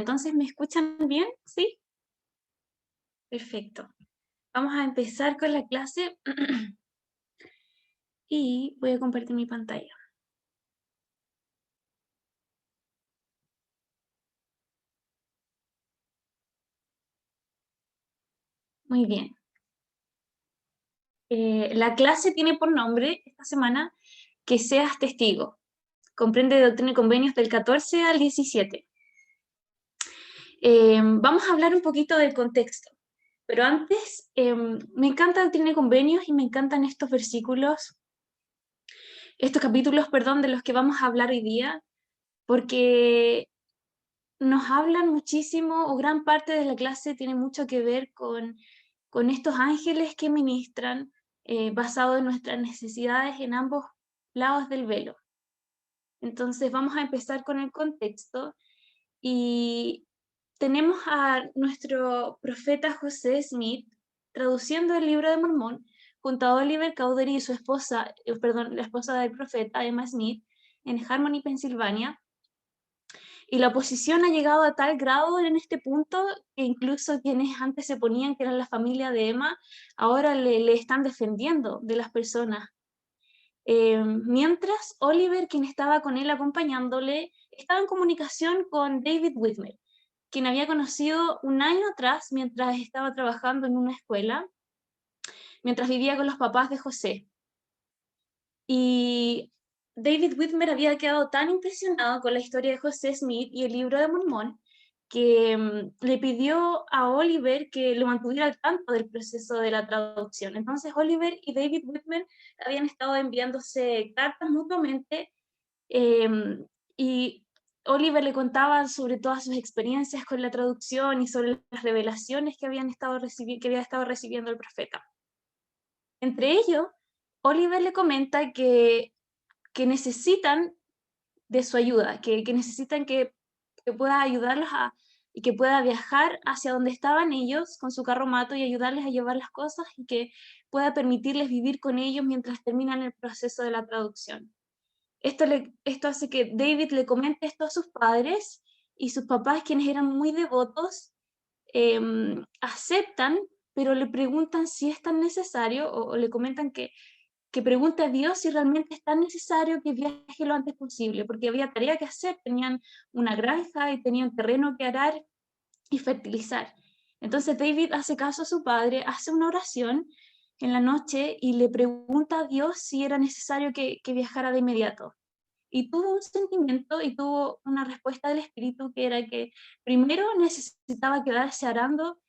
Entonces, ¿me escuchan bien? ¿Sí? Perfecto. Vamos a empezar con la clase y voy a compartir mi pantalla. Muy bien. La clase tiene por nombre esta semana Que seas testigo. Comprende Doctrina y Convenios del 14 al 17. Vamos a hablar un poquito del contexto, pero antes me encanta Doctrina y Convenios y me encantan estos versículos, estos capítulos, perdón, de los que vamos a hablar hoy día, porque nos hablan muchísimo, o gran parte de la clase tiene mucho que ver con estos ángeles que ministran, basado en nuestras necesidades en ambos lados del velo. Entonces vamos a empezar con el contexto y tenemos a nuestro profeta José Smith traduciendo el libro de Mormón junto a Oliver Cowdery y su esposa, la esposa del profeta, Emma Smith, en Harmony, Pensilvania. Y la oposición ha llegado a tal grado en este punto que incluso quienes antes se ponían que eran la familia de Emma, ahora le están defendiendo de las personas. Mientras Oliver, quien estaba con él acompañándole, estaba en comunicación con David Whitmer, quien había conocido un año atrás mientras estaba trabajando en una escuela, mientras vivía con los papás de José. Y David Whitmer había quedado tan impresionado con la historia de José Smith y el libro de Mormón que le pidió a Oliver que lo mantuviera al tanto del proceso de la traducción. Entonces Oliver y David Whitmer habían estado enviándose cartas mutuamente y Oliver le contaba sobre todas sus experiencias con la traducción y sobre las revelaciones que había estado recibiendo el profeta. Entre ellos, Oliver le comenta que necesitan de su ayuda, que necesitan que pueda ayudarlos y que pueda viajar hacia donde estaban ellos con su carromato y ayudarles a llevar las cosas y que pueda permitirles vivir con ellos mientras terminan el proceso de la traducción. Esto hace que David le comente esto a sus padres y sus papás, quienes eran muy devotos, aceptan, pero le preguntan si es tan necesario o le comentan que pregunte a Dios si realmente es tan necesario que viaje lo antes posible, porque había tarea que hacer, tenían una granja y tenían terreno que arar y fertilizar. Entonces David hace caso a su padre, hace una oración en la noche y le pregunta a Dios si era necesario que viajara de inmediato. Y tuvo un sentimiento y tuvo una respuesta del Espíritu que era que primero necesitaba quedarse arando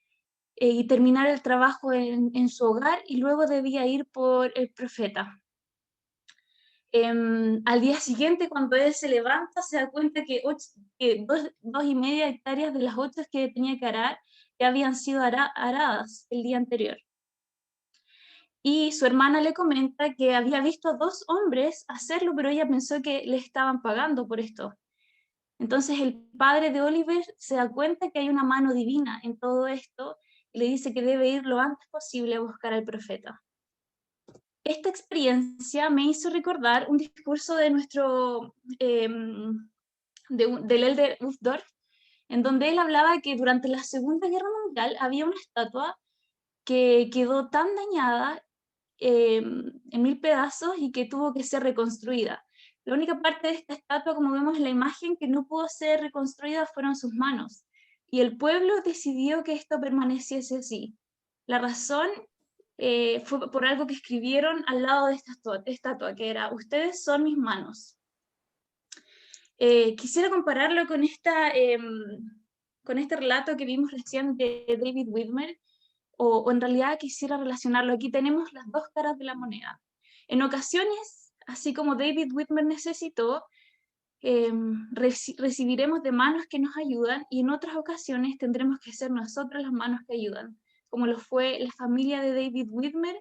y terminar el trabajo en su hogar y luego debía ir por el profeta. Al día siguiente, cuando él se levanta, se da cuenta que 2,5 hectáreas de las 8 que tenía que arar ya habían sido aradas el día anterior. Y su hermana le comenta que había visto a 2 hombres hacerlo, pero ella pensó que le estaban pagando por esto. Entonces el padre de Oliver se da cuenta que hay una mano divina en todo esto y le dice que debe ir lo antes posible a buscar al profeta. Esta experiencia me hizo recordar un discurso de del Elder Uchtdorf, en donde él hablaba que durante la Segunda Guerra Mundial había una estatua que quedó tan dañada en 1000 pedazos y que tuvo que ser reconstruida. La única parte de esta estatua, como vemos en la imagen, que no pudo ser reconstruida fueron sus manos. Y el pueblo decidió que esto permaneciese así. La razón fue por algo que escribieron al lado de esta estatua, que era: ustedes son mis manos. Quisiera compararlo con este relato que vimos recién de David Whitmer, o en realidad quisiera relacionarlo. Aquí tenemos las dos caras de la moneda. En ocasiones, así como David Whitmer necesitó, recibiremos de manos que nos ayudan, y en otras ocasiones tendremos que ser nosotros las manos que ayudan, como lo fue la familia de David Whitmer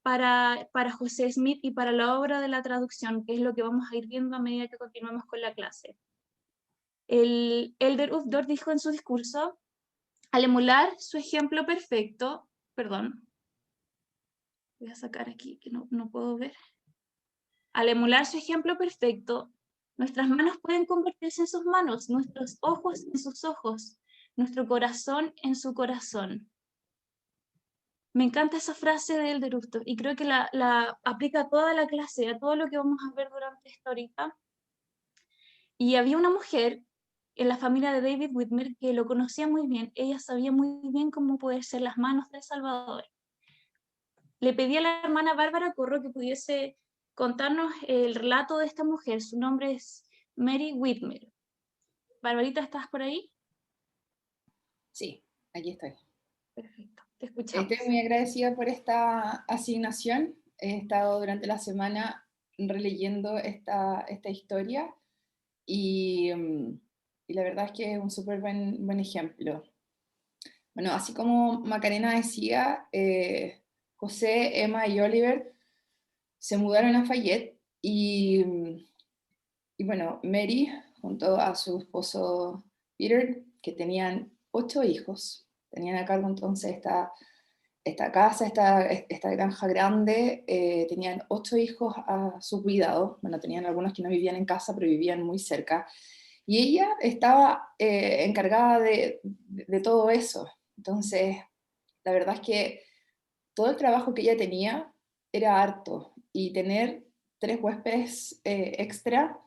para José Smith y para la obra de la traducción, que es lo que vamos a ir viendo a medida que continuemos con la clase. El Elder Uchtdorf dijo en su discurso: al emular su ejemplo perfecto, perdón, voy a sacar aquí que no puedo ver. Al emular su ejemplo perfecto, Nuestras manos pueden convertirse en sus manos, nuestros ojos en sus ojos, nuestro corazón en su corazón. Me encanta esa frase de Elderufto y creo que la aplica a toda la clase, a todo lo que vamos a ver durante esta horita. Y había una mujer en la familia de David Whitmer que lo conocía muy bien. Ella sabía muy bien cómo poder ser las manos del Salvador. Le pedí a la hermana Bárbara Corro que pudiese contarnos el relato de esta mujer. Su nombre es Mary Whitmer. Barbarita, ¿estás por ahí? Sí, aquí estoy. Perfecto, te Estoy escuchamos. muy agradecida por esta asignación. He estado durante la semana releyendo esta historia y, y la verdad es que es un súper buen ejemplo. Bueno, así como Macarena decía, José, Emma y Oliver se mudaron a Fayette y bueno, Mary junto a su esposo Peter, que tenían 8 hijos, tenían a cargo entonces esta casa, esta granja grande, tenían 8 hijos a su cuidado. Bueno, tenían algunos que no vivían en casa, pero vivían muy cerca. Y ella estaba encargada de todo eso. Entonces, la verdad es que todo el trabajo que ella tenía era harto. Y tener 3 huéspedes extra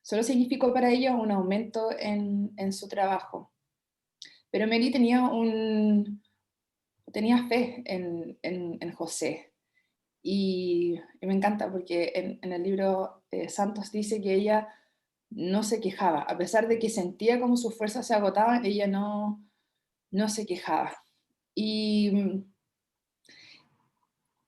solo significó para ella un aumento en su trabajo. Pero Mary tenía fe en José. Y me encanta porque en el libro Santos dice que ella no se quejaba, a pesar de que sentía como sus fuerzas se agotaban, ella no se quejaba. Y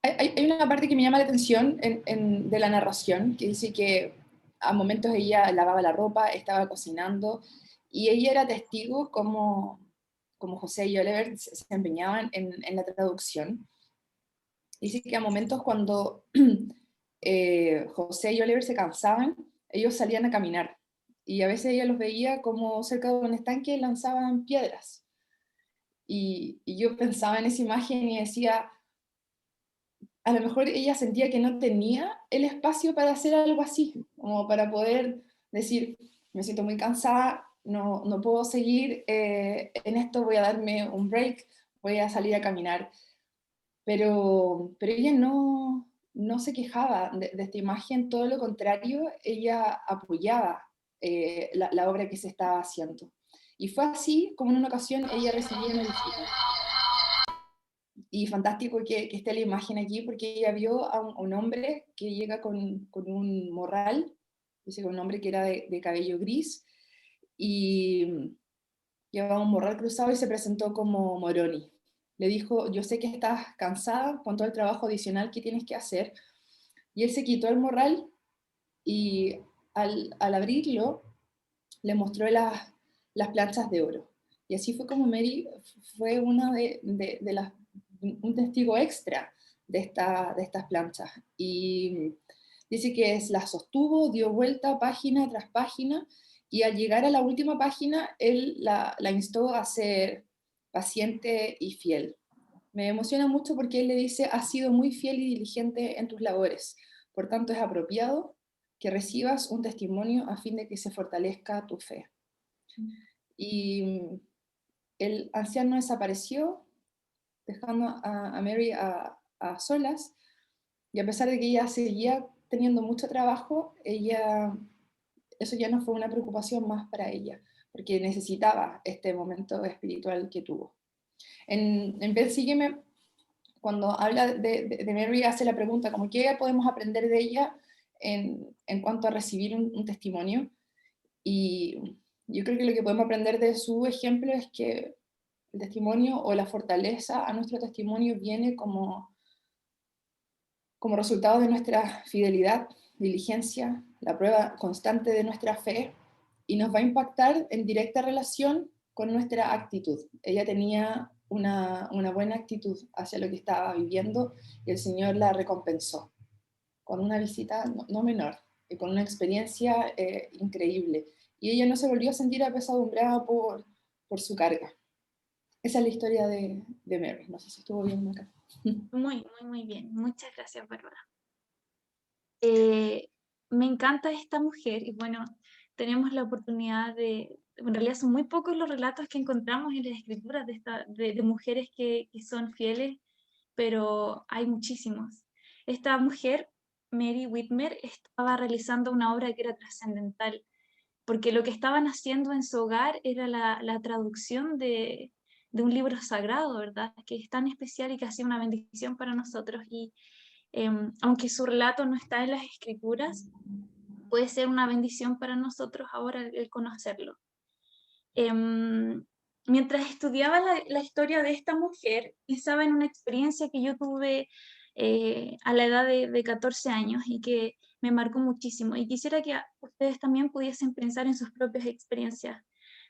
hay una parte que me llama la atención de la narración, que dice que a momentos ella lavaba la ropa, estaba cocinando, y ella era testigo como José y Oliver se empeñaban en la traducción. Dice que a momentos cuando José y Oliver se cansaban, ellos salían a caminar y a veces ella los veía como cerca de un estanque lanzaban piedras. Y yo pensaba en esa imagen y decía, a lo mejor ella sentía que no tenía el espacio para hacer algo así, como para poder decir, me siento muy cansada, no puedo seguir en esto, voy a darme un break, voy a salir a caminar. Pero ella no se quejaba de esta imagen, todo lo contrario, ella apoyaba la obra que se estaba haciendo. Y fue así como en una ocasión ella recibió una visita. Y fantástico que esté la imagen aquí, porque ella vio a un hombre que llega con un morral, dice que un hombre que era de cabello gris, y llevaba un morral cruzado y se presentó como Moroni. Le dijo, yo sé que estás cansada con todo el trabajo adicional que tienes que hacer. Y él se quitó el morral y al abrirlo le mostró las planchas de oro. Y así fue como Mary fue una de las, un testigo extra de estas planchas. Y dice que las sostuvo, dio vuelta página tras página, y al llegar a la última página, él la instó a ser paciente y fiel. Me emociona mucho porque él le dice, has sido muy fiel y diligente en tus labores, por tanto es apropiado que recibas un testimonio a fin de que se fortalezca tu fe. Y el anciano desapareció, dejando a Mary a solas, y a pesar de que ella seguía teniendo mucho trabajo, eso ya no fue una preocupación más para ella, porque necesitaba este momento espiritual que tuvo. En Ven, sígueme, cuando habla de Mary, hace la pregunta como qué podemos aprender de ella en cuanto a recibir un testimonio. Y yo creo que lo que podemos aprender de su ejemplo es que el testimonio o la fortaleza a nuestro testimonio viene como resultado de nuestra fidelidad, diligencia, la prueba constante de nuestra fe, y nos va a impactar en directa relación con nuestra actitud. Ella tenía una buena actitud hacia lo que estaba viviendo y el Señor la recompensó con una visita no menor y con una experiencia increíble. Y ella no se volvió a sentir apesadumbrada por su carga. Esa es la historia de Mary. No sé si estuvo bien acá. Muy, muy, muy bien. Muchas gracias, Bárbara. Eh, me encanta esta mujer y bueno, tenemos la oportunidad en realidad son muy pocos los relatos que encontramos en las escrituras de mujeres que son fieles, pero hay muchísimos. Esta mujer, Mary Whitmer, estaba realizando una obra que era trascendental, porque lo que estaban haciendo en su hogar era la traducción de un libro sagrado, ¿verdad? Que es tan especial y que hacía una bendición para nosotros. Y aunque su relato no está en las escrituras, puede ser una bendición para nosotros ahora el conocerlo. Mientras estudiaba la historia de esta mujer, pensaba en una experiencia que yo tuve a la edad de 14 años y que me marcó muchísimo. Y quisiera que ustedes también pudiesen pensar en sus propias experiencias.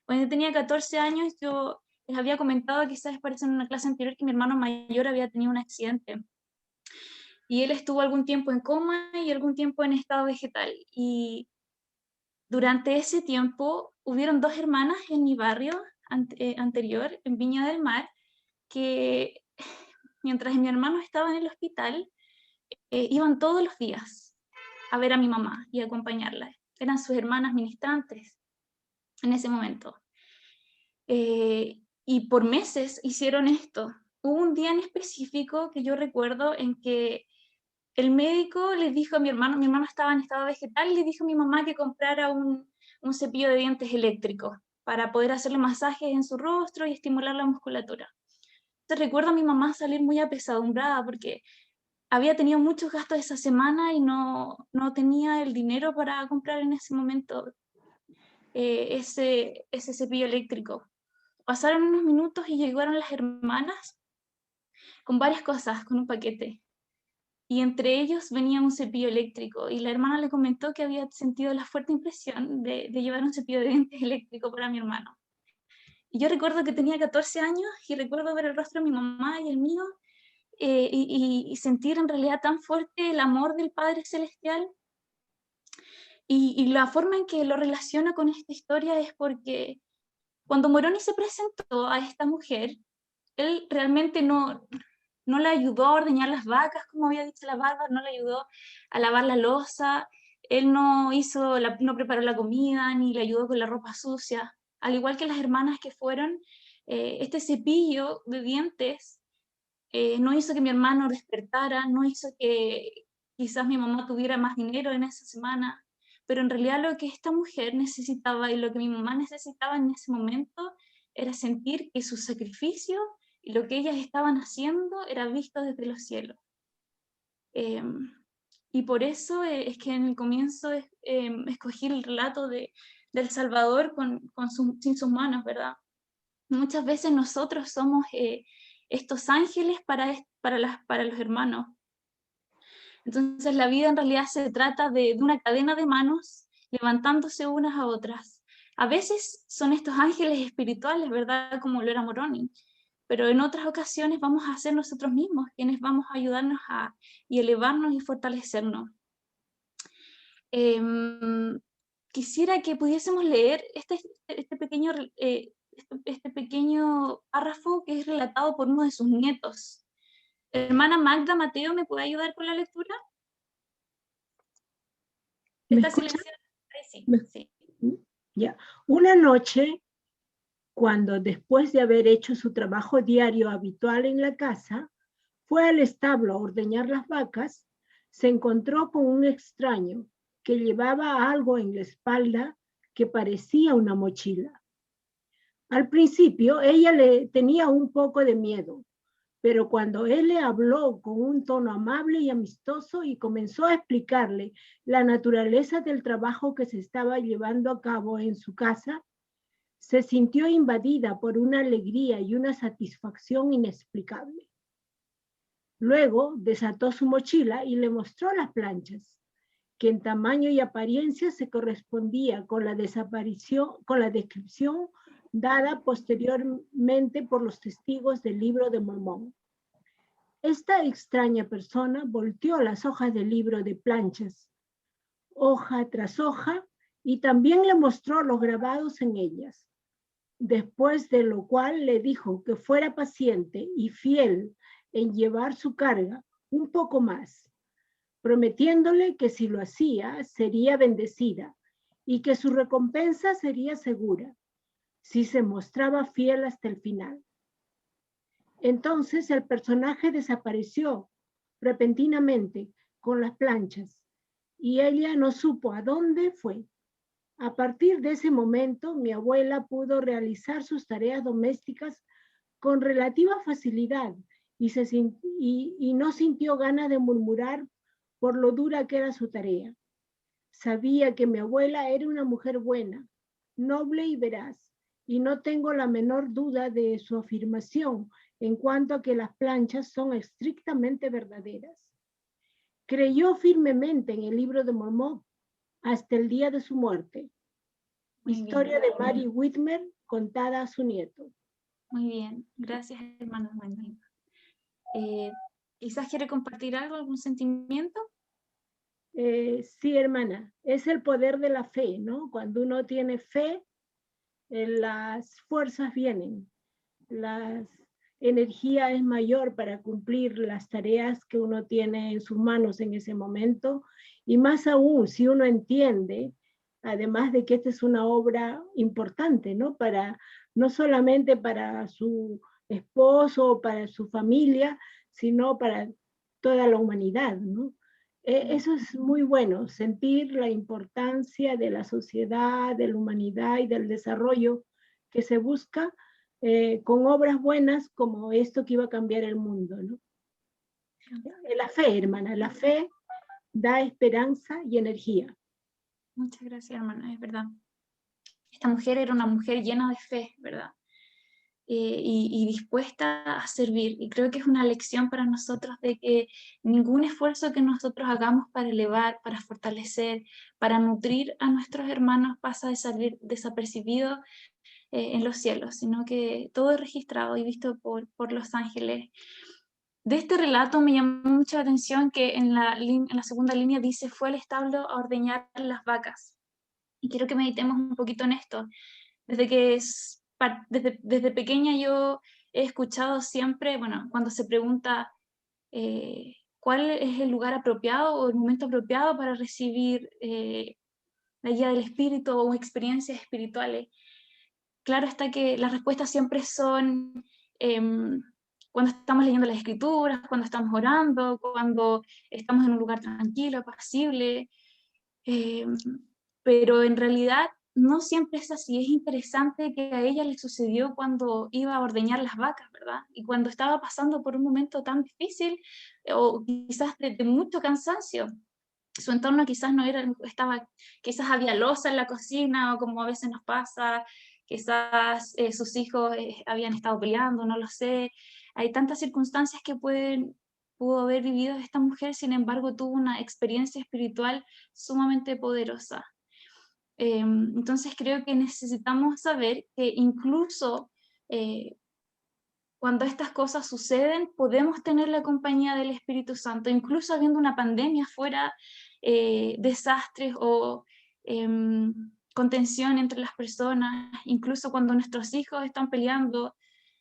Cuando tenía 14 años, yo les había comentado, quizás parece en una clase anterior, que mi hermano mayor había tenido un accidente. Y él estuvo algún tiempo en coma y algún tiempo en estado vegetal. Y durante ese tiempo hubieron dos hermanas en mi barrio anterior, en Viña del Mar, que mientras mi hermano estaba en el hospital, iban todos los días a ver a mi mamá y a acompañarla. Eran sus hermanas ministrantes en ese momento. Y por meses hicieron esto. Hubo un día en específico que yo recuerdo en que el médico le dijo a mi hermano estaba en estado vegetal, y le dijo a mi mamá que comprara un cepillo de dientes eléctrico para poder hacerle masajes en su rostro y estimular la musculatura. Entonces recuerdo a mi mamá salir muy apesadumbrada porque había tenido muchos gastos esa semana y no tenía el dinero para comprar en ese momento ese cepillo eléctrico. Pasaron unos minutos y llegaron las hermanas con varias cosas, con un paquete. Y entre ellos venía un cepillo eléctrico, y la hermana le comentó que había sentido la fuerte impresión de llevar un cepillo de dientes eléctrico para mi hermano. Y yo recuerdo que tenía 14 años y recuerdo ver el rostro de mi mamá y el mío y sentir en realidad tan fuerte el amor del Padre Celestial. Y la forma en que lo relaciono con esta historia es porque cuando Moroni se presentó a esta mujer, él realmente no le ayudó a ordeñar las vacas, como había dicho la Bárbara, no le ayudó a lavar la loza, él no preparó la comida, ni le ayudó con la ropa sucia. Al igual que las hermanas que fueron, este cepillo de dientes no hizo que mi hermano despertara, no hizo que quizás mi mamá tuviera más dinero en esa semana, pero en realidad lo que esta mujer necesitaba y lo que mi mamá necesitaba en ese momento era sentir que su sacrificio y lo que ellas estaban haciendo era visto desde los cielos. Y por eso es que en el comienzo escogí el relato del Salvador sin sus manos, ¿verdad? Muchas veces nosotros somos estos ángeles para los hermanos. Entonces la vida en realidad se trata de una cadena de manos levantándose unas a otras. A veces son estos ángeles espirituales, ¿verdad? Como lo era Moroni, pero en otras ocasiones vamos a ser nosotros mismos quienes vamos a ayudarnos y elevarnos y fortalecernos. Quisiera que pudiésemos leer este pequeño párrafo que es relatado por uno de sus nietos. Hermana Magda Mateo, ¿me puede ayudar con la lectura? ¿Me ¿Está escucha? silenciada? Sí, sí. Ya. Una noche, cuando después de haber hecho su trabajo diario habitual en la casa, fue al establo a ordeñar las vacas, se encontró con un extraño que llevaba algo en la espalda que parecía una mochila. Al principio ella le tenía un poco de miedo, pero cuando él le habló con un tono amable y amistoso y comenzó a explicarle la naturaleza del trabajo que se estaba llevando a cabo en su casa, se sintió invadida por una alegría y una satisfacción inexplicable. Luego desató su mochila y le mostró las planchas, que en tamaño y apariencia se correspondía con la descripción dada posteriormente por los testigos del Libro de Mormón. Esta extraña persona volteó las hojas del libro de planchas, hoja tras hoja, y también le mostró los grabados en ellas, después de lo cual le dijo que fuera paciente y fiel en llevar su carga un poco más. prometiéndole que si lo hacía sería bendecida y que su recompensa sería segura si se mostraba fiel hasta el final. Entonces el personaje desapareció repentinamente con las planchas y ella no supo a dónde fue. A partir de ese momento, mi abuela pudo realizar sus tareas domésticas con relativa facilidad y no sintió ganas de murmurar por lo dura que era su tarea. Sabía que mi abuela era una mujer buena, noble y veraz, y no tengo la menor duda de su afirmación en cuanto a que las planchas son estrictamente verdaderas. Creyó firmemente en el libro de Mormón hasta el día de su muerte. Historia de Mary Whitmer contada a su nieto. Muy bien, gracias, hermana Wendy. ¿Quizás quiere compartir algo, algún sentimiento? Sí, hermana, es el poder de la fe, ¿no? Cuando uno tiene fe, las fuerzas vienen, la energía es mayor para cumplir las tareas que uno tiene en sus manos en ese momento, y más aún si uno entiende, además de que esta es una obra importante, ¿no? No solamente para su esposo o para su familia, sino para toda la humanidad, ¿no? Eso es muy bueno, sentir la importancia de la sociedad, de la humanidad y del desarrollo que se busca con obras buenas como esto que iba a cambiar el mundo, ¿no? La fe, hermana, la fe da esperanza y energía. Muchas gracias, hermana, es verdad. Esta mujer era una mujer llena de fe, ¿verdad? Y dispuesta a servir. Y creo que es una lección para nosotros de que ningún esfuerzo que nosotros hagamos para elevar, para fortalecer, para nutrir a nuestros hermanos pasa de salir desapercibido en los cielos, sino que todo es registrado y visto por los ángeles. De este relato me llamó mucho la atención que en la segunda línea dice, fue al establo a ordeñar las vacas. Y quiero que meditemos un poquito en esto. Desde pequeña yo he escuchado siempre, bueno, cuando se pregunta cuál es el lugar apropiado o el momento apropiado para recibir la guía del espíritu o experiencias espirituales. Claro está que las respuestas siempre son cuando estamos leyendo las escrituras, cuando estamos orando, cuando estamos en un lugar tranquilo, apacible, pero en realidad no siempre es así. Es interesante que a ella le sucedió cuando iba a ordeñar las vacas, ¿verdad? Y cuando estaba pasando por un momento tan difícil, o quizás de mucho cansancio. Su entorno quizás no era, quizás había loza en la cocina, o como a veces nos pasa, quizás sus hijos habían estado peleando, no lo sé. Hay tantas circunstancias que pudo haber vivido esta mujer, sin embargo tuvo una experiencia espiritual sumamente poderosa. Entonces creo que necesitamos saber que incluso cuando estas cosas suceden, podemos tener la compañía del Espíritu Santo, incluso habiendo una pandemia afuera, desastres o contención entre las personas, incluso cuando nuestros hijos están peleando,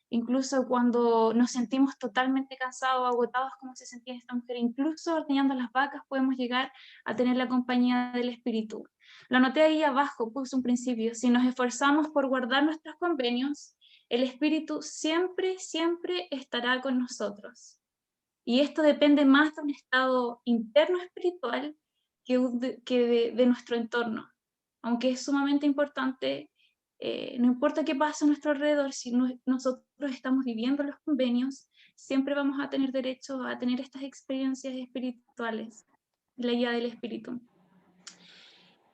incluso cuando nos sentimos totalmente cansados, agotados como se sentía esta mujer, incluso ordeñando las vacas podemos llegar a tener la compañía del Espíritu. Lo anoté ahí abajo, puse un principio, si nos esforzamos por guardar nuestros convenios, el Espíritu siempre, siempre estará con nosotros. Y esto depende más de un estado interno espiritual que de nuestro entorno. Aunque es sumamente importante, no importa qué pase a nuestro alrededor, si nosotros estamos viviendo los convenios, siempre vamos a tener derecho a tener estas experiencias espirituales, la guía del Espíritu.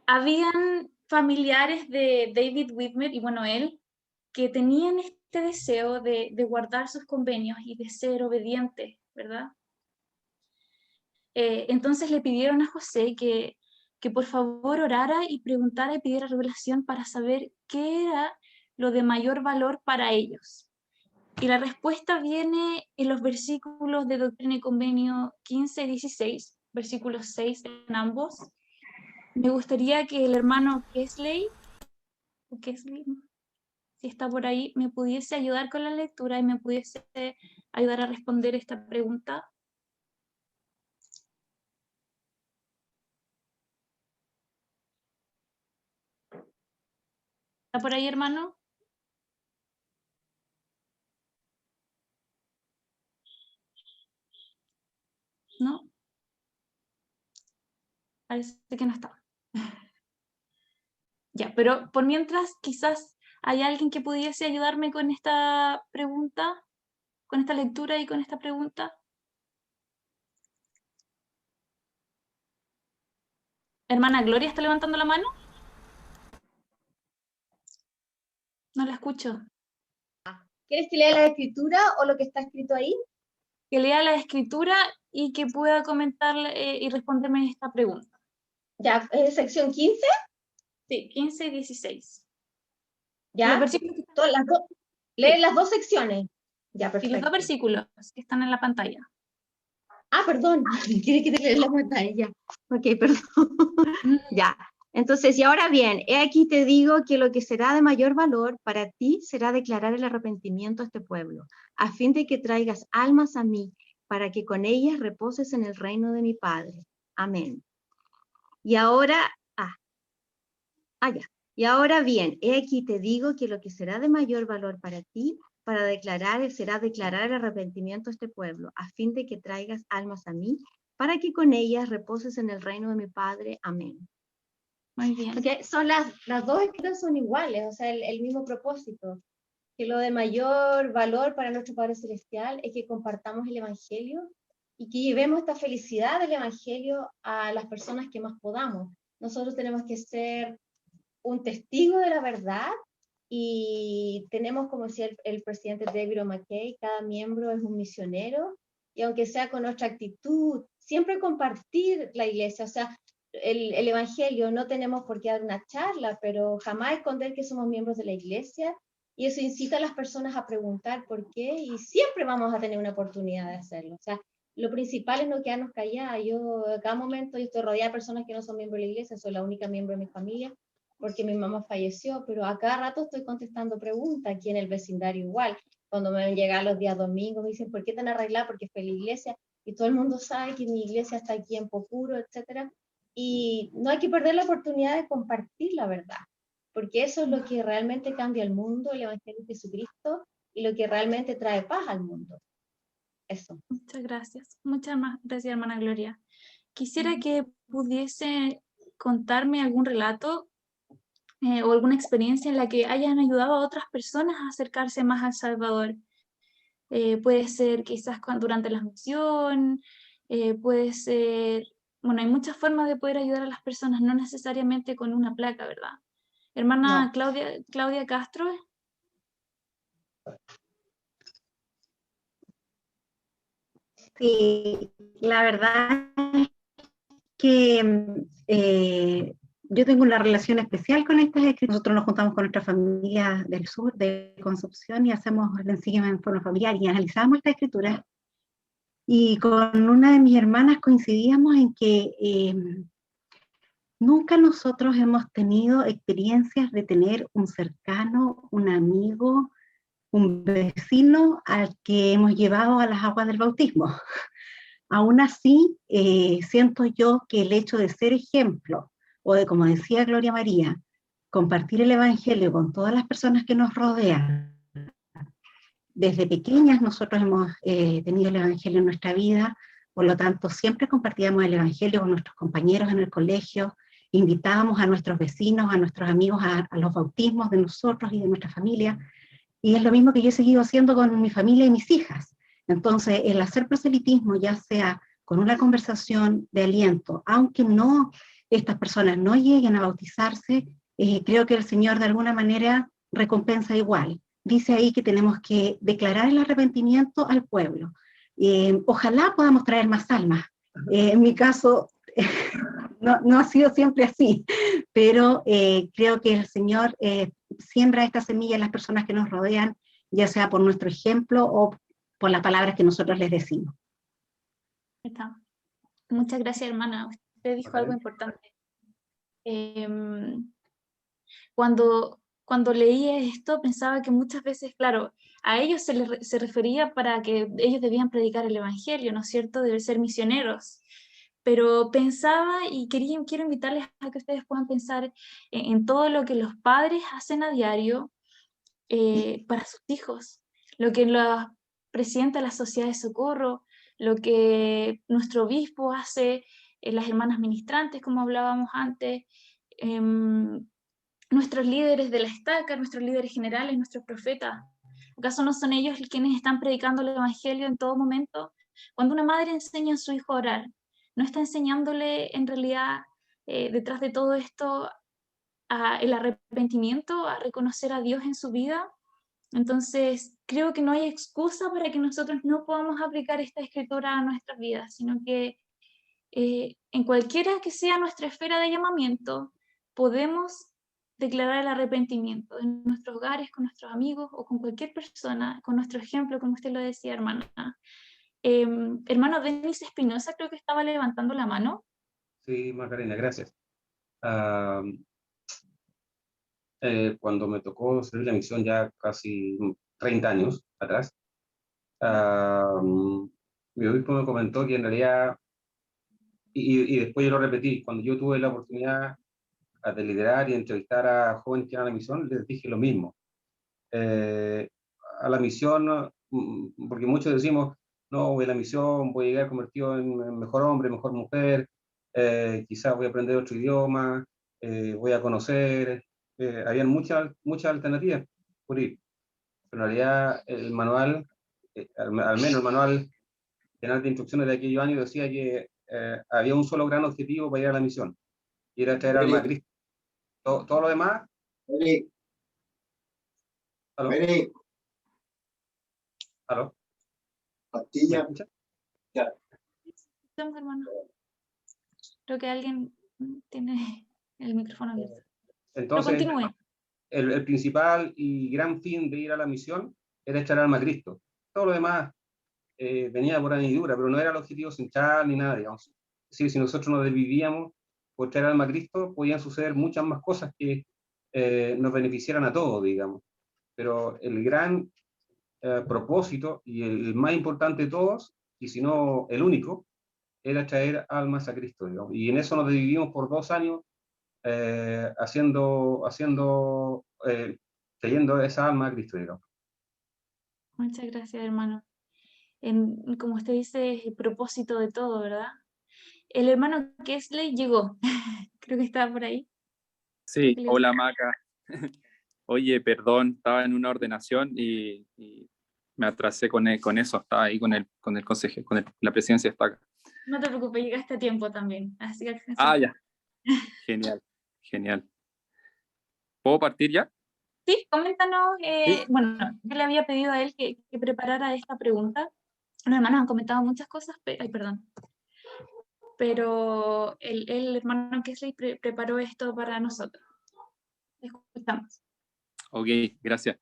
Habían familiares de David Whitmer, y bueno, él, que tenían este deseo de guardar sus convenios y de ser obedientes, ¿verdad? Entonces le pidieron a José que por favor orara y preguntara y pidiera revelación para saber qué era lo de mayor valor para ellos. Y la respuesta viene en los versículos de Doctrina y Convenio 15 y 16, versículos 6 en ambos. Me gustaría que el hermano Kesley, si está por ahí, me pudiese ayudar con la lectura y me pudiese ayudar a responder esta pregunta. ¿Está por ahí, hermano? ¿No? Parece que no está. Ya, pero por mientras, quizás hay alguien que pudiese ayudarme con esta pregunta, con esta lectura y con esta pregunta. Hermana Gloria, ¿está levantando la mano? No la escucho. ¿Quieres que lea la escritura o lo que está escrito ahí? Que lea la escritura y que pueda comentar y responderme esta pregunta. Ya, sección 15, Sí, 15 y 16. ya. Los versículos que están- Todas las dos. Lee las dos secciones. Ya, y los perfecto. dos versículos que están en la pantalla. Ah, perdón. ¿Quieres que te lea la pantalla? Ok, perdón. Ya. Entonces, y ahora bien, he aquí te digo que lo que será de mayor valor para ti será declarar el arrepentimiento a este pueblo, a fin de que traigas almas a mí, para que con ellas reposes en el reino de mi Padre. Amén. Y ahora, ya. Y ahora bien, he aquí te digo que lo que será de mayor valor para ti, será declarar el arrepentimiento a este pueblo, a fin de que traigas almas a mí, para que con ellas reposes en el reino de mi Padre. Amén. Muy bien. Okay. Son las dos escritas son iguales, o sea, el mismo propósito. Que lo de mayor valor para nuestro Padre Celestial es que compartamos el Evangelio y que llevemos esta felicidad del Evangelio a las personas que más podamos. Nosotros tenemos que ser un testigo de la verdad y tenemos, como decía el presidente David O. McKay, cada miembro es un misionero y aunque sea con nuestra actitud, siempre compartir la iglesia, o sea, el evangelio, no tenemos por qué dar una charla, pero jamás esconder que somos miembros de la iglesia y eso incita a las personas a preguntar por qué y siempre vamos a tener una oportunidad de hacerlo. O sea, lo principal es no quedarnos callados. Yo, a cada momento, yo estoy rodeada de personas que no son miembros de la iglesia, soy la única miembro de mi familia, porque mi mamá falleció, pero a cada rato estoy contestando preguntas aquí en el vecindario igual. Cuando me ven llegar los días domingos, me dicen, ¿por qué tan arreglada? Porque fue la iglesia, y todo el mundo sabe que mi iglesia está aquí en Pocuro, etc. Y no hay que perder la oportunidad de compartir la verdad, porque eso es lo que realmente cambia el mundo, el Evangelio de Jesucristo, y lo que realmente trae paz al mundo. Eso. Muchas gracias. Muchas gracias, hermana Gloria. Quisiera que pudiese contarme algún relato o alguna experiencia en la que hayan ayudado a otras personas a acercarse más al Salvador. Puede ser quizás durante la misión, puede ser, bueno, hay muchas formas de poder ayudar a las personas, no necesariamente con una placa, ¿verdad? Hermana No. Claudia Castro. Sí, la verdad es que yo tengo una relación especial con estas escrituras. Nosotros nos juntamos con nuestra familia del sur, de Concepción, y hacemos el enseñamiento en forma familiar y analizamos estas escrituras. Y con una de mis hermanas coincidíamos en que nunca nosotros hemos tenido experiencias de tener un cercano, un amigo, un vecino al que hemos llevado a las aguas del bautismo. Aún así, siento yo que el hecho de ser ejemplo, o de, como decía Gloria María, compartir el Evangelio con todas las personas que nos rodean. Desde pequeñas nosotros hemos tenido el Evangelio en nuestra vida, por lo tanto siempre compartíamos el Evangelio con nuestros compañeros en el colegio, invitábamos a nuestros vecinos, a nuestros amigos a los bautismos de nosotros y de nuestra familia, y es lo mismo que yo he seguido haciendo con mi familia y mis hijas. Entonces, el hacer proselitismo, ya sea con una conversación de aliento, aunque no estas personas no lleguen a bautizarse, creo que el Señor de alguna manera recompensa igual. Dice ahí que tenemos que declarar el arrepentimiento al pueblo. Ojalá podamos traer más almas. En mi caso, no ha sido siempre así, pero creo que el Señor siembra esta semilla en las personas que nos rodean, ya sea por nuestro ejemplo o por las palabras que nosotros les decimos. Está. Muchas gracias, hermana. Usted dijo algo importante. Cuando leí esto, pensaba que muchas veces, claro, a ellos se refería para que ellos debían predicar el Evangelio, ¿no es cierto? Deben ser misioneros. pero pensaba y quiero invitarles a que ustedes puedan pensar en todo lo que los padres hacen a diario para sus hijos, lo que la presidenta de la Sociedad de Socorro, lo que nuestro obispo hace, las hermanas ministrantes, como hablábamos antes, nuestros líderes de la estaca, nuestros líderes generales, nuestros profetas. ¿Acaso no son ellos quienes están predicando el evangelio en todo momento? Cuando una madre enseña a su hijo a orar, ¿no está enseñándole en realidad detrás de todo esto el arrepentimiento, a reconocer a Dios en su vida? Entonces, creo que no hay excusa para que nosotros no podamos aplicar esta escritura a nuestras vidas, sino que en cualquiera que sea nuestra esfera de llamamiento, podemos declarar el arrepentimiento en nuestros hogares, con nuestros amigos o con cualquier persona, con nuestro ejemplo, como usted lo decía, hermana. Hermano Denis Espinosa, creo que estaba levantando la mano. Sí, Macarena, gracias. Cuando me tocó servir la misión ya casi 30 años atrás, mi obispo me comentó que en realidad, y después yo lo repetí, cuando yo tuve la oportunidad de liderar y entrevistar a jóvenes que iban a la misión, les dije lo mismo. A la misión, porque muchos decimos, no, voy a la misión, voy a llegar convertido en mejor hombre, mejor mujer, quizás voy a aprender otro idioma, voy a conocer, habían muchas alternativas por ir. Pero en realidad el manual, al menos el manual general de instrucciones de aquellos años decía que había un solo gran objetivo para ir a la misión, y era traer alma a Cristo. Todo lo demás... ¿Aló? ¿Aló? Pastilla. Ya. Hermano. Creo que alguien tiene el micrófono abierto. Entonces, pero continúe. El principal y gran fin de ir a la misión era echar alma a Cristo. Todo lo demás venía por añadidura, pero no era el objetivo central ni nada, digamos. Es decir, si nosotros nos desvivíamos por echar alma a Cristo, podían suceder muchas más cosas que nos beneficiaran a todos, digamos. Pero el gran propósito y el más importante de todos, y si no el único, era traer almas a Cristo, digamos. Y en eso nos dividimos por 2 años, trayendo esa alma a Cristo, digamos. Muchas gracias, hermano. Como usted dice, es el propósito de todo, ¿verdad? El hermano Kesley llegó. Creo que estaba por ahí. Sí, hola Maca. Oye, perdón, estaba en una ordenación y me atrasé con eso, estaba ahí con el consejo, la presidencia está acá. No te preocupes, llegaste a tiempo también. Así que... Ya. Genial, genial. ¿Puedo partir ya? Sí, coméntanos. ¿Sí? Bueno, yo le había pedido a él que preparara esta pregunta. Los hermanos han comentado muchas cosas, pero el hermano Kesley preparó esto para nosotros. Escuchamos. Ok, gracias.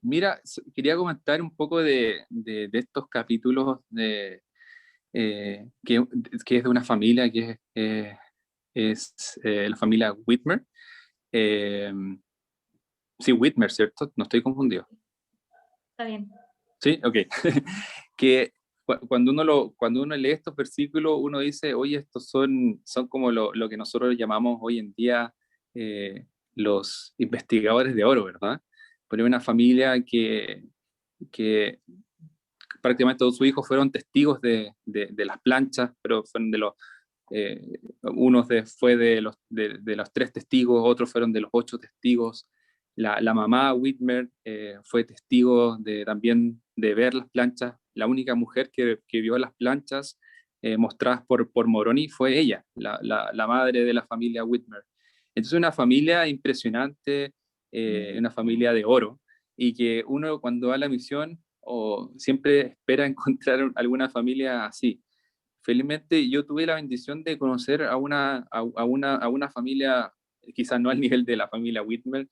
Mira, quería comentar un poco de estos capítulos que es de una familia que es la familia Whitmer. Sí, Whitmer, ¿cierto? No estoy confundido. Está bien. Sí, ok. Que cuando uno lee estos versículos, uno dice, oye, estos son como lo que nosotros llamamos hoy en día los investigadores de oro, ¿verdad? Porque una familia que prácticamente todos sus hijos fueron testigos de las planchas, pero fueron de los unos fue de los 3 testigos, otros fueron de los 8 testigos. La mamá Whitmer fue testigo también de ver las planchas. La única mujer que vio las planchas mostradas por Moroni fue ella, la madre de la familia Whitmer. Entonces una familia impresionante, una familia de oro, y que uno cuando va a la misión siempre espera encontrar alguna familia así. Felizmente yo tuve la bendición de conocer a una familia, quizás no al nivel de la familia Whitmer,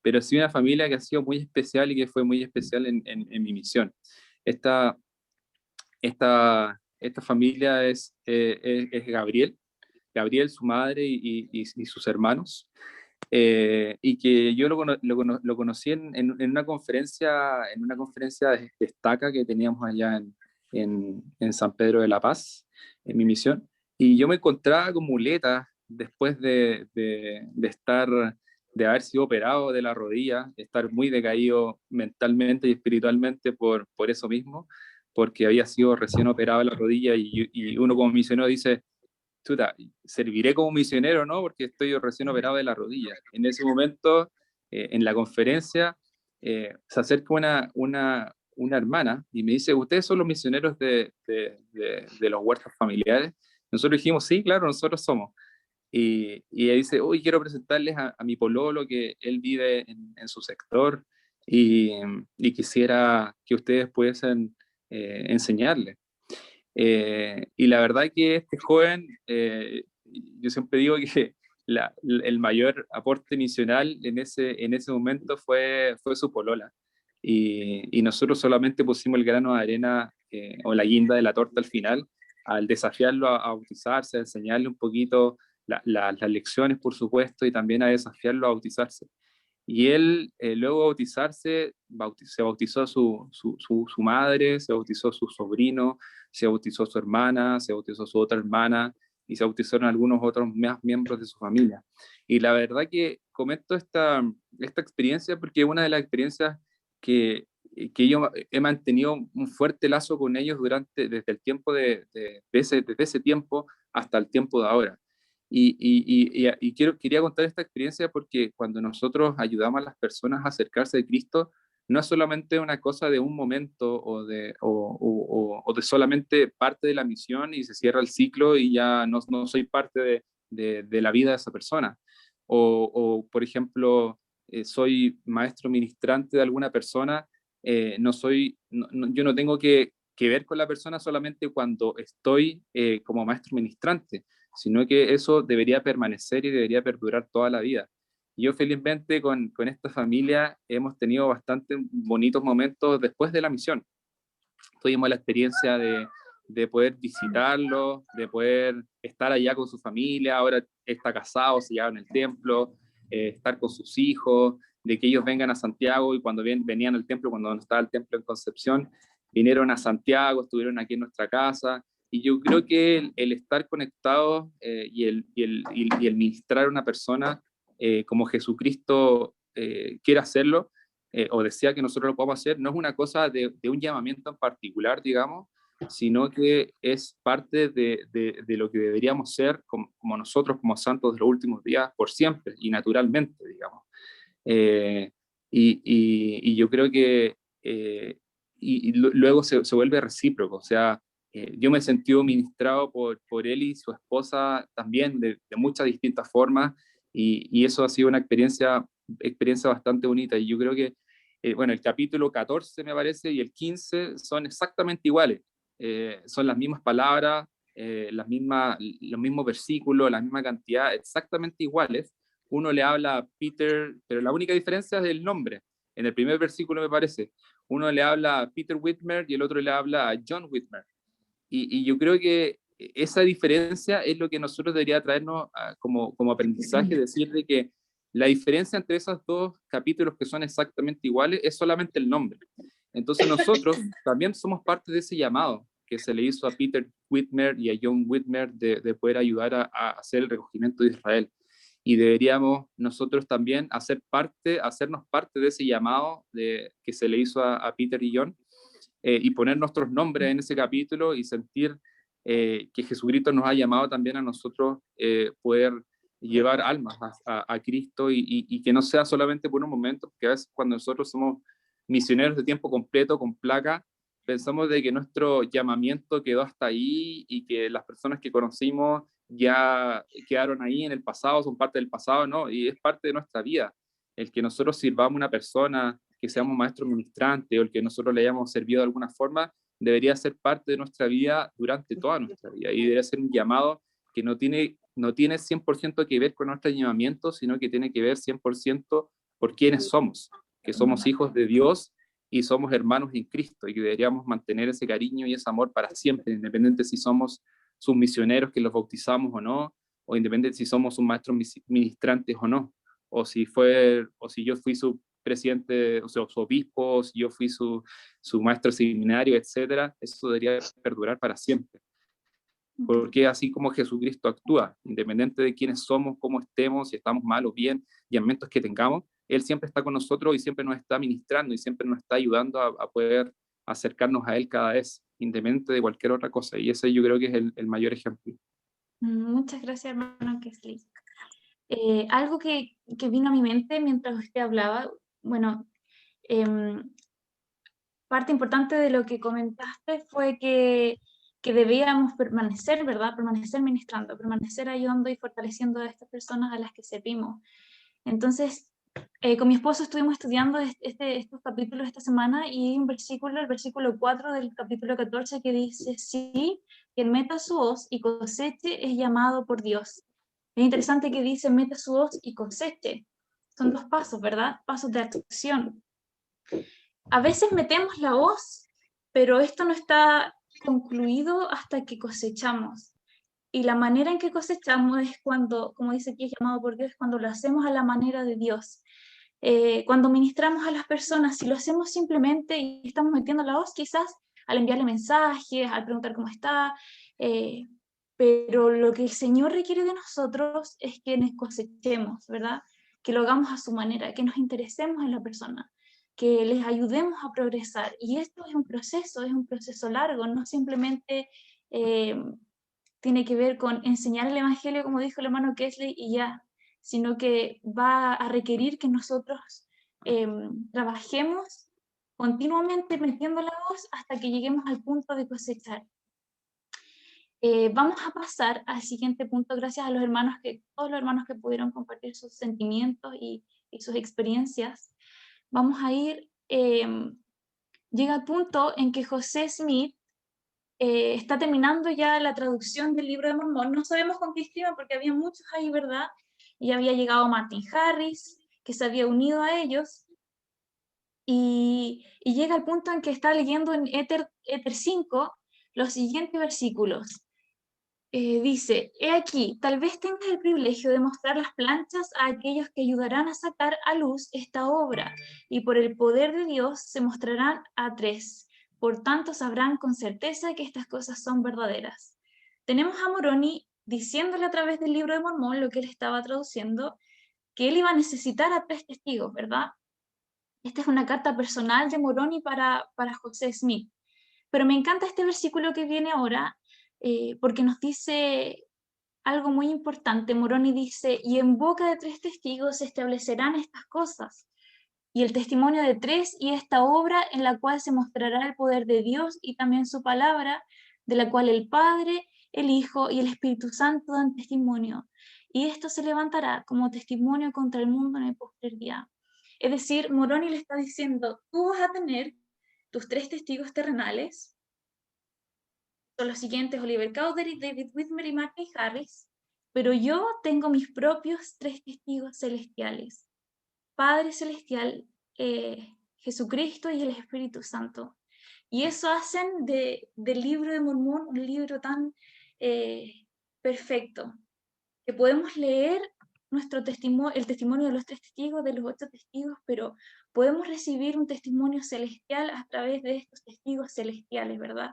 pero sí una familia que ha sido muy especial y que fue muy especial en mi misión. Esta familia es Gabriel, su madre y sus hermanos, y que yo lo conocí en una conferencia de estaca que teníamos allá en San Pedro de la Paz, en mi misión, Y yo me encontraba con muletas después de haber sido operado de la rodilla, estar muy decaído mentalmente y espiritualmente por eso mismo, porque había sido recién operado de la rodilla y uno como misionero dice, chuta, ¿serviré como misionero, no? Porque estoy recién operado de la rodilla. En ese momento, en la conferencia, se acerca una hermana y me dice, ¿ustedes son los misioneros de los huertos familiares? Nosotros dijimos, sí, claro, nosotros somos. Y ella dice, uy, quiero presentarles a mi pololo, que él vive en su sector, y quisiera que ustedes pudiesen enseñarle. Y la verdad que este joven, yo siempre digo que el mayor aporte misional en ese momento fue su polola. Y nosotros solamente pusimos el grano de arena o la guinda de la torta al final, al desafiarlo a bautizarse, a enseñarle un poquito las lecciones, por supuesto, y también a desafiarlo a bautizarse. Y él, luego de bautizarse, se bautizó su madre, se bautizó su sobrino, se bautizó su hermana, se bautizó su otra hermana, y se bautizaron algunos otros más miembros de su familia. Y la verdad que comento esta experiencia porque es una de las experiencias que yo he mantenido un fuerte lazo con ellos desde el tiempo desde ese tiempo hasta el tiempo de ahora. Quería contar esta experiencia porque cuando nosotros ayudamos a las personas a acercarse de Cristo, no es solamente una cosa de un momento o de solamente parte de la misión y se cierra el ciclo y ya no soy parte de la vida de esa persona. Por ejemplo, soy maestro ministrante de alguna persona, yo no tengo que ver con la persona solamente cuando estoy como maestro ministrante, sino que eso debería permanecer y debería perdurar toda la vida. Yo felizmente con esta familia hemos tenido bastante bonitos momentos después de la misión. Tuvimos la experiencia de poder visitarlo, de poder estar allá con su familia, ahora está casado, se lleva en el templo, estar con sus hijos, de que ellos vengan a Santiago y cuando venían al templo, cuando no estaba el templo en Concepción, vinieron a Santiago, estuvieron aquí en nuestra casa. Y yo creo que el estar conectados y el ministrar a una persona como Jesucristo quiere hacerlo, o decía que nosotros lo podemos hacer, no es una cosa de un llamamiento en particular, digamos, sino que es parte de lo que deberíamos ser como nosotros, como santos de los últimos días, por siempre y naturalmente, digamos. Eh, y yo creo que luego se vuelve recíproco, o sea, yo me he sentido ministrado por él y su esposa también de muchas distintas formas, y eso ha sido una experiencia bastante bonita. Y yo creo que, bueno, el capítulo 14 me parece y el 15 son exactamente iguales. Son las mismas palabras, los mismos versículos, la misma cantidad, exactamente iguales. Uno le habla a Peter, pero la única diferencia es el nombre. En el primer versículo me parece, uno le habla a Peter Whitmer y el otro le habla a John Whitmer. Y yo creo que esa diferencia es lo que nosotros debería traernos como aprendizaje, decir de que la diferencia entre esos dos capítulos que son exactamente iguales es solamente el nombre. Entonces nosotros también somos parte de ese llamado que se le hizo a Peter Whitmer y a John Whitmer de poder ayudar a hacer el recogimiento de Israel. Y deberíamos nosotros también hacernos parte de ese llamado que se le hizo a Peter y John, y poner nuestros nombres en ese capítulo y sentir que Jesucristo nos ha llamado también a nosotros poder llevar almas a Cristo y que no sea solamente por un momento, porque a veces cuando nosotros somos misioneros de tiempo completo con placa, pensamos de que nuestro llamamiento quedó hasta ahí y que las personas que conocimos ya quedaron ahí en el pasado, son parte del pasado, ¿no? Y es parte de nuestra vida. El que nosotros sirvamos a una persona, que seamos maestros ministrantes o el que nosotros le hayamos servido de alguna forma, debería ser parte de nuestra vida durante toda nuestra vida y debería ser un llamado que no tiene 100% que ver con nuestro llamamiento, sino que tiene que ver 100% por quiénes somos, que somos hijos de Dios y somos hermanos en Cristo y que deberíamos mantener ese cariño y ese amor para siempre, independiente si somos sus misioneros que los bautizamos o no, o independiente si somos sus maestros ministrantes o no, o si yo fui su presidente, o sea, su obispo, si yo fui su maestro seminario, etcétera, eso debería perdurar para siempre. porque así como Jesucristo actúa, independiente de quiénes somos, cómo estemos, si estamos mal o bien, y en momentos que tengamos, Él siempre está con nosotros y siempre nos está ministrando y siempre nos está ayudando a poder acercarnos a Él cada vez, independiente de cualquier otra cosa, y ese yo creo que es el mayor ejemplo. Muchas gracias, hermano Kesley. Algo que vino a mi mente mientras usted hablaba, bueno, parte importante de lo que comentaste fue que debíamos permanecer, ¿verdad? Permanecer ministrando, permanecer ayudando y fortaleciendo a estas personas a las que servimos. Entonces, con mi esposo estuvimos estudiando estos capítulos esta semana y hay un versículo, el versículo 4 del capítulo 14, que dice: sí, quien meta su hoz y coseche es llamado por Dios. Es interesante que dice meta su hoz y coseche. Son dos pasos, ¿verdad? Pasos de acción. A veces metemos la hoz, pero esto no está concluido hasta que cosechamos. Y la manera en que cosechamos es cuando, como dice aquí, es llamado por Dios, cuando lo hacemos a la manera de Dios. Cuando ministramos a las personas, si lo hacemos simplemente y estamos metiendo la hoz, quizás al enviarle mensajes, al preguntar cómo está, pero lo que el Señor requiere de nosotros es que nos cosechemos, ¿verdad? Que lo hagamos a su manera, que nos interesemos en la persona, que les ayudemos a progresar. Y esto es un proceso largo, no simplemente tiene que ver con enseñar el Evangelio, como dijo el hermano Kesley, y ya, sino que va a requerir que nosotros trabajemos continuamente metiendo la voz hasta que lleguemos al punto de cosechar. Vamos a pasar al siguiente punto, gracias a todos los hermanos que pudieron compartir sus sentimientos y sus experiencias. Vamos a ir, llega el punto en que José Smith está terminando ya la traducción del Libro de Mormón. No sabemos con qué escriban porque había muchos ahí, ¿verdad? Y había llegado Martin Harris, que se había unido a ellos, y llega al punto en que está leyendo en Éter 5 los siguientes versículos. Dice: he aquí, tal vez tengas el privilegio de mostrar las planchas a aquellos que ayudarán a sacar a luz esta obra, y por el poder de Dios se mostrarán a 3. Por tanto, sabrán con certeza que estas cosas son verdaderas. Tenemos a Moroni diciéndole a través del Libro de Mormón, lo que él estaba traduciendo, que él iba a necesitar a 3 testigos, ¿verdad? Esta es una carta personal de Moroni para José Smith. Pero me encanta este versículo que viene ahora, porque nos dice algo muy importante. Moroni dice: y en boca de 3 testigos se establecerán estas cosas, y el testimonio de 3, y esta obra en la cual se mostrará el poder de Dios y también su palabra, de la cual el Padre, el Hijo y el Espíritu Santo dan testimonio, y esto se levantará como testimonio contra el mundo en el postrer día. Es decir, Moroni le está diciendo: tú vas a tener tus 3 testigos terrenales, son los siguientes: Oliver Cowdery, David Whitmer y Martin Harris, pero yo tengo mis propios 3 testigos celestiales: Padre Celestial, Jesucristo y el Espíritu Santo. Y eso hacen del Libro de Mormón un libro tan perfecto, que podemos leer el testimonio de los 3 testigos, de los 8 testigos, pero podemos recibir un testimonio celestial a través de estos testigos celestiales, ¿verdad?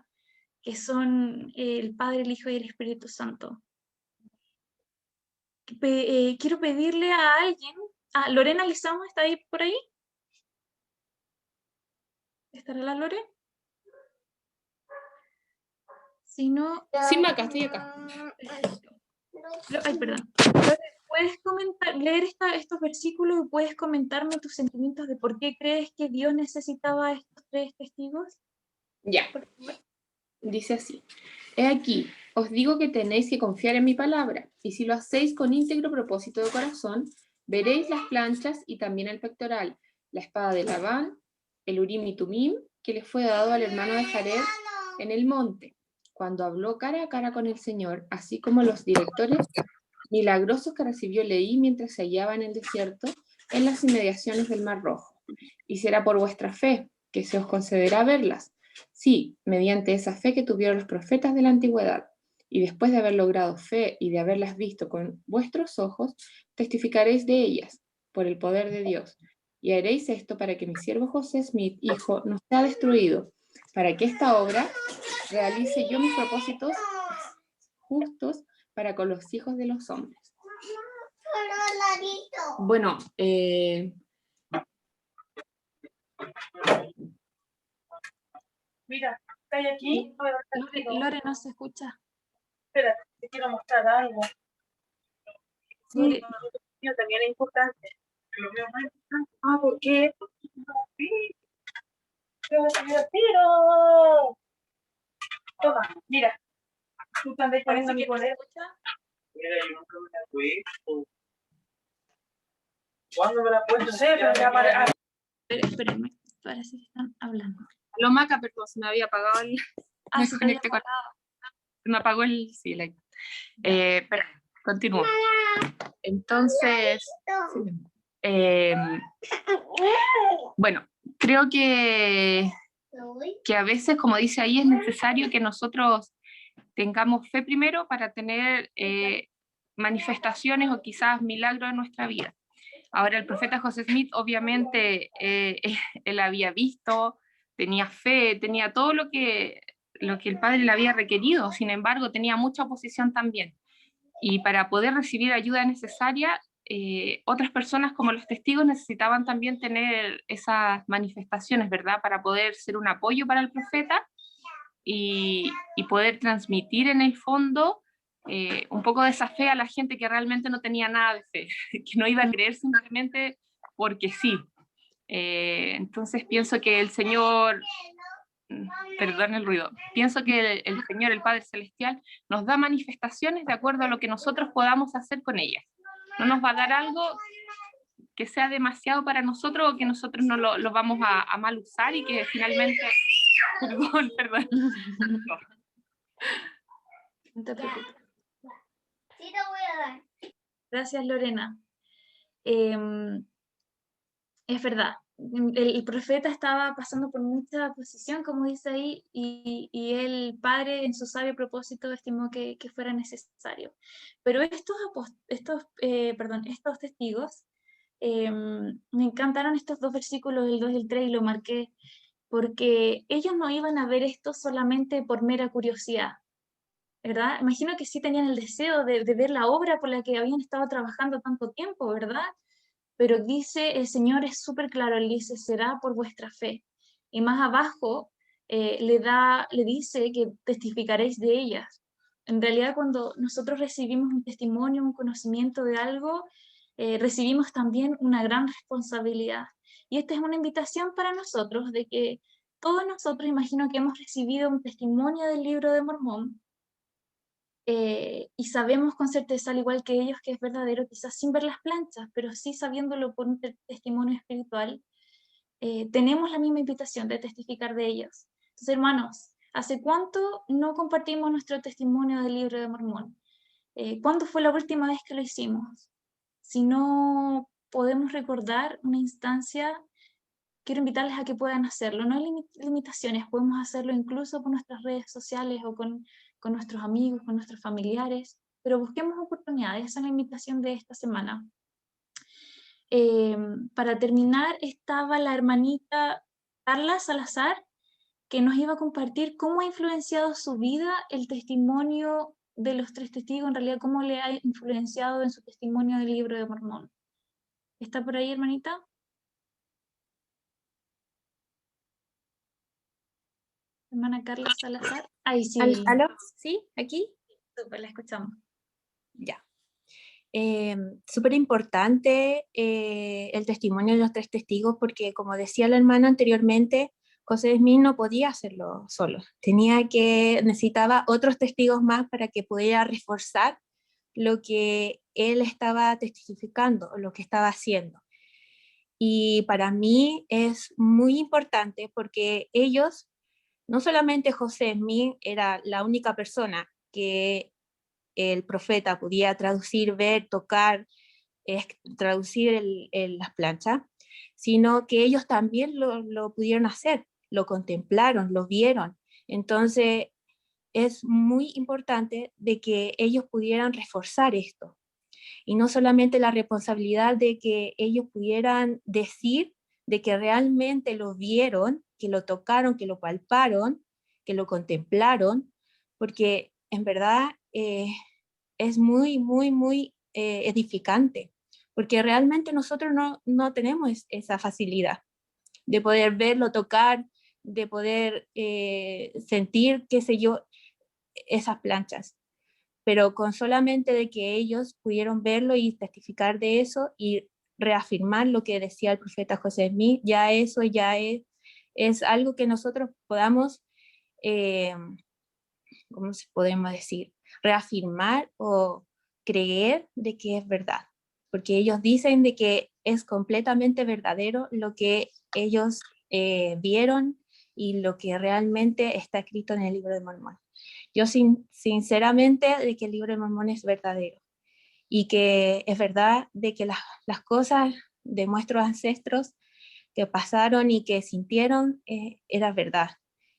Que son el Padre, el Hijo y el Espíritu Santo. Quiero pedirle a alguien, Lorena Lizamo, ¿está ahí por ahí? ¿Estará la Lore? Si no... Sí, Maca, estoy acá. Ay, perdón. ¿Puedes leer estos versículos y puedes comentarme tus sentimientos de por qué crees que Dios necesitaba estos 3 testigos? Ya. Dice así: he aquí, os digo que tenéis que confiar en mi palabra, y si lo hacéis con íntegro propósito de corazón, veréis las planchas y también el pectoral, la espada de Labán, el Urim y Tumim, que le fue dado al hermano de Jared en el monte, cuando habló cara a cara con el Señor, así como los directores milagrosos que recibió Leí mientras se hallaba en el desierto, en las inmediaciones del Mar Rojo. Y será por vuestra fe que se os concederá verlas. Sí, mediante esa fe que tuvieron los profetas de la antigüedad, y después de haber logrado fe y de haberlas visto con vuestros ojos, testificaréis de ellas, por el poder de Dios. Y haréis esto para que mi siervo José Smith, hijo, no sea destruido, para que esta obra realice yo mis propósitos justos para con los hijos de los hombres. Bueno, Mira, ¿está aquí? Lore, no se escucha. Espera, te quiero mostrar algo. Sí, Lore. lo mío también es importante. Lo mío más importante. Ah, ¿por qué? Sí. ¡Te voy a subir al tiro! Toma, mira. Tú también poniendo mi poder. Mira, yo nunca me la puesto. ¿Cuándo me la puesto? No sé, pero ya para... Espérenme, parece que están hablando. lo Maca, perdón, se me había apagado el... Ah, me se te conecté había con... Me apagó el... Sí, el iPad. Pero continúo. Entonces, bueno, creo que a veces, como dice ahí, es necesario que nosotros tengamos fe primero para tener manifestaciones o quizás milagros en nuestra vida. Ahora, el profeta José Smith, obviamente, él había visto, tenía fe, tenía todo lo que el Padre le había requerido, sin embargo, tenía mucha oposición también. Y para poder recibir ayuda necesaria, otras personas como los testigos necesitaban también tener esas manifestaciones, ¿verdad? Para poder ser un apoyo para el profeta y poder transmitir en el fondo un poco de esa fe a la gente que realmente no tenía nada de fe, que no iba a creer simplemente porque sí. Entonces pienso que el Señor, perdón el ruido, pienso que el Señor, el Padre Celestial, nos da manifestaciones de acuerdo a lo que nosotros podamos hacer con ellas. No nos va a dar algo que sea demasiado para nosotros o que nosotros no lo vamos a mal usar y que finalmente... Perdón. No te preocupes. Sí, te voy a dar. Gracias, Lorena. Es verdad, el profeta estaba pasando por mucha oposición, como dice ahí, y el padre en su sabio propósito estimó que fuera necesario. Pero estos testigos, me encantaron estos dos versículos, el 2 y el 3, y lo marqué, porque ellos no iban a ver esto solamente por mera curiosidad, ¿verdad? Imagino que sí tenían el deseo de ver la obra por la que habían estado trabajando tanto tiempo, ¿verdad? Pero dice, el Señor es súper claro, él dice, será por vuestra fe. Y más abajo le dice que testificaréis de ellas. En realidad, cuando nosotros recibimos un testimonio, un conocimiento de algo, recibimos también una gran responsabilidad. Y esta es una invitación para nosotros de que todos nosotros, imagino que hemos recibido un testimonio del libro de Mormón, y sabemos con certeza, al igual que ellos, que es verdadero, quizás sin ver las planchas, pero sí sabiéndolo por un testimonio espiritual, tenemos la misma invitación de testificar de ellos. Entonces, hermanos, ¿hace cuánto no compartimos nuestro testimonio del libro de Mormón? ¿Cuándo fue la última vez que lo hicimos? Si no podemos recordar una instancia, quiero invitarles a que puedan hacerlo. No hay limitaciones, podemos hacerlo incluso por nuestras redes sociales o con nuestros amigos, con nuestros familiares, pero busquemos oportunidades. Esa es la invitación de esta semana. Para terminar, estaba la hermanita Carla Salazar, que nos iba a compartir cómo ha influenciado su vida el testimonio de los tres testigos, en realidad cómo le ha influenciado en su testimonio del libro de Mormón. ¿Está por ahí, hermanita? Hermana Carla Salazar. Ahí sí. ¿Aló? ¿Sí? ¿Aquí? Súper, la escuchamos. Ya. Súper importante el testimonio de los tres testigos porque, como decía la hermana anteriormente, José Smith no podía hacerlo solo. Necesitaba otros testigos más para que pudiera reforzar lo que él estaba testificando, lo que estaba haciendo. Y para mí es muy importante porque ellos, no solamente José Smith era la única persona que el profeta podía traducir, ver, tocar, traducir las planchas, sino que ellos también lo pudieron hacer, lo contemplaron, lo vieron. Entonces es muy importante de que ellos pudieran reforzar esto. Y no solamente la responsabilidad de que ellos pudieran decir de que realmente lo vieron, que lo tocaron, que lo palparon, que lo contemplaron, porque en verdad es muy, muy, muy edificante, porque realmente nosotros no tenemos esa facilidad de poder verlo, tocar, de poder sentir, qué sé yo, esas planchas. Pero con solamente de que ellos pudieron verlo y testificar de eso y reafirmar lo que decía el profeta José Smith, ya eso ya es algo que nosotros podamos, ¿cómo se podemos decir? Reafirmar o creer de que es verdad, porque ellos dicen de que es completamente verdadero lo que ellos vieron y lo que realmente está escrito en el libro de Mormón. Yo sinceramente de que el libro de Mormón es verdadero y que es verdad de que las cosas de nuestros ancestros que pasaron y que sintieron era verdad,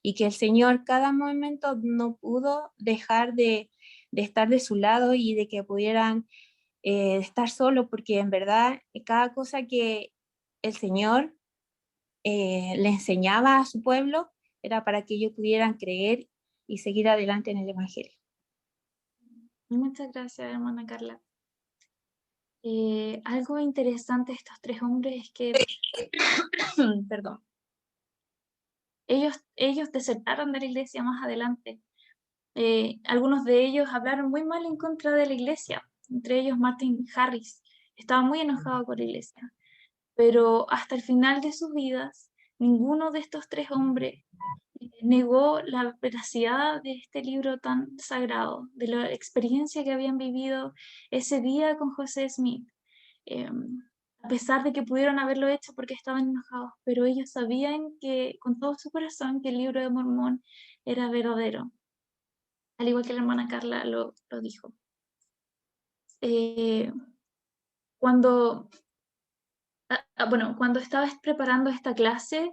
y que el Señor cada momento no pudo dejar de estar de su lado y de que pudieran estar solo, porque en verdad cada cosa que el Señor le enseñaba a su pueblo era para que ellos pudieran creer y seguir adelante en el Evangelio. Muchas gracias, hermana Carla. Algo interesante de estos tres hombres es que, perdón, ellos desertaron de la iglesia más adelante. Algunos de ellos hablaron muy mal en contra de la iglesia, entre ellos Martin Harris. Estaba muy enojado con la iglesia, pero hasta el final de sus vidas, ninguno de estos tres hombres negó la veracidad de este libro tan sagrado, de la experiencia que habían vivido ese día con José Smith. A pesar de que pudieron haberlo hecho porque estaban enojados, pero ellos sabían que con todo su corazón que el libro de Mormón era verdadero, al igual que la hermana Carla lo dijo. Cuando estaba preparando esta clase,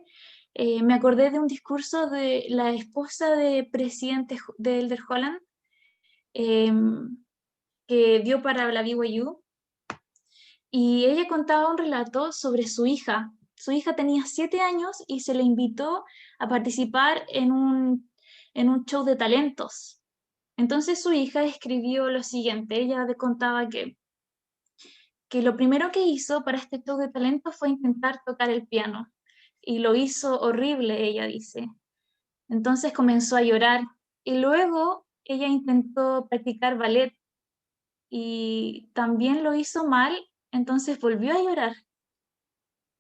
me acordé de un discurso de la esposa del presidente de Elder Holland, que dio para la BYU, y ella contaba un relato sobre su hija. Su hija tenía 7 años y se le invitó a participar en un show de talentos. Entonces su hija escribió lo siguiente. Ella contaba que lo primero que hizo para este show de talentos fue intentar tocar el piano, y lo hizo horrible, ella dice. Entonces comenzó a llorar, y luego ella intentó practicar ballet y también lo hizo mal, entonces volvió a llorar.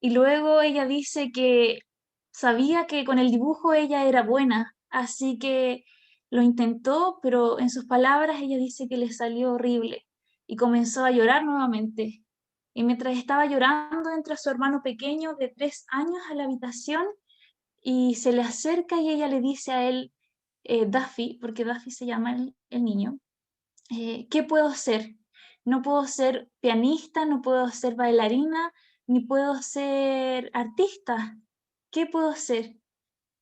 Y luego ella dice que sabía que con el dibujo ella era buena, así que lo intentó, pero en sus palabras ella dice que le salió horrible y comenzó a llorar nuevamente. Y mientras estaba llorando, entra su hermano pequeño de 3 años a la habitación y se le acerca y ella le dice a él, Duffy, porque Duffy se llama el niño, ¿qué puedo ser? No puedo ser pianista, no puedo ser bailarina, ni puedo ser artista. ¿Qué puedo ser?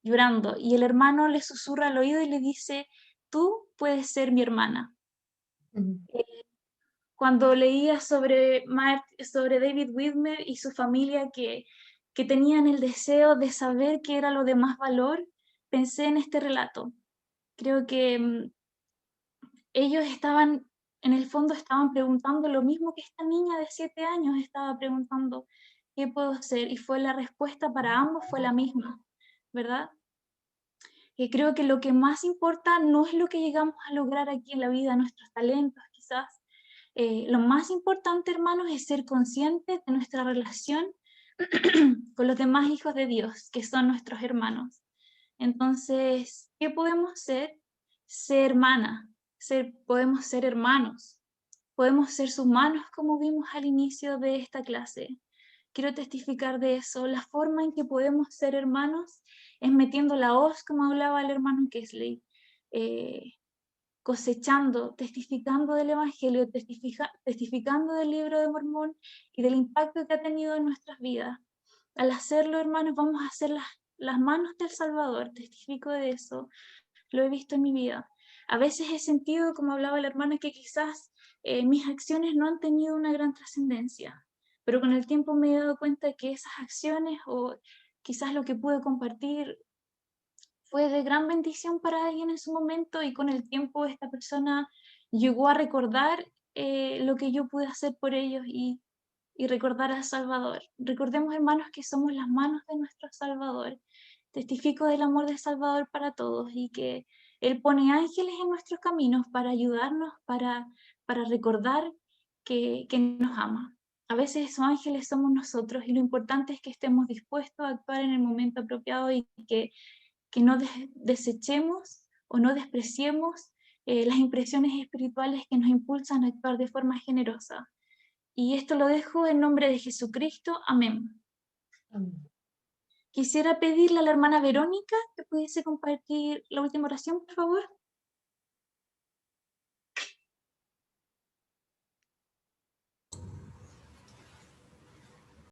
Llorando. Y el hermano le susurra al oído y le dice, tú puedes ser mi hermana. Cuando leía sobre David Widmer y su familia que tenían el deseo de saber qué era lo de más valor, pensé en este relato. Creo que ellos en el fondo estaban preguntando lo mismo que esta niña de 7 años estaba preguntando, ¿qué puedo ser? Y la respuesta para ambos fue la misma, ¿verdad? Que creo que lo que más importa no es lo que llegamos a lograr aquí en la vida, nuestros talentos quizás. Lo más importante, hermanos, es ser conscientes de nuestra relación con los demás hijos de Dios, que son nuestros hermanos. Entonces, ¿qué podemos ser? Ser hermana, podemos ser hermanos, podemos ser sus manos, como vimos al inicio de esta clase. Quiero testificar de eso. La forma en que podemos ser hermanos es metiendo la hoz, como hablaba el hermano Kesley, cosechando, testificando del Evangelio, testificando del libro de Mormón y del impacto que ha tenido en nuestras vidas. Al hacerlo, hermanos, vamos a hacer las manos del Salvador. Testifico de eso, lo he visto en mi vida. A veces he sentido, como hablaba la hermana, que quizás mis acciones no han tenido una gran trascendencia, pero con el tiempo me he dado cuenta de que esas acciones o quizás lo que pude compartir fue de gran bendición para alguien en su momento, y con el tiempo esta persona llegó a recordar lo que yo pude hacer por ellos y recordar al Salvador. Recordemos, hermanos, que somos las manos de nuestro Salvador. Testifico del amor del Salvador para todos y que Él pone ángeles en nuestros caminos para ayudarnos, para recordar que nos ama. A veces esos ángeles somos nosotros y lo importante es que estemos dispuestos a actuar en el momento apropiado y que no desechemos o no despreciemos las impresiones espirituales que nos impulsan a actuar de forma generosa. Y esto lo dejo en nombre de Jesucristo. Amén. Amén. Quisiera pedirle a la hermana Verónica que pudiese compartir la última oración, por favor.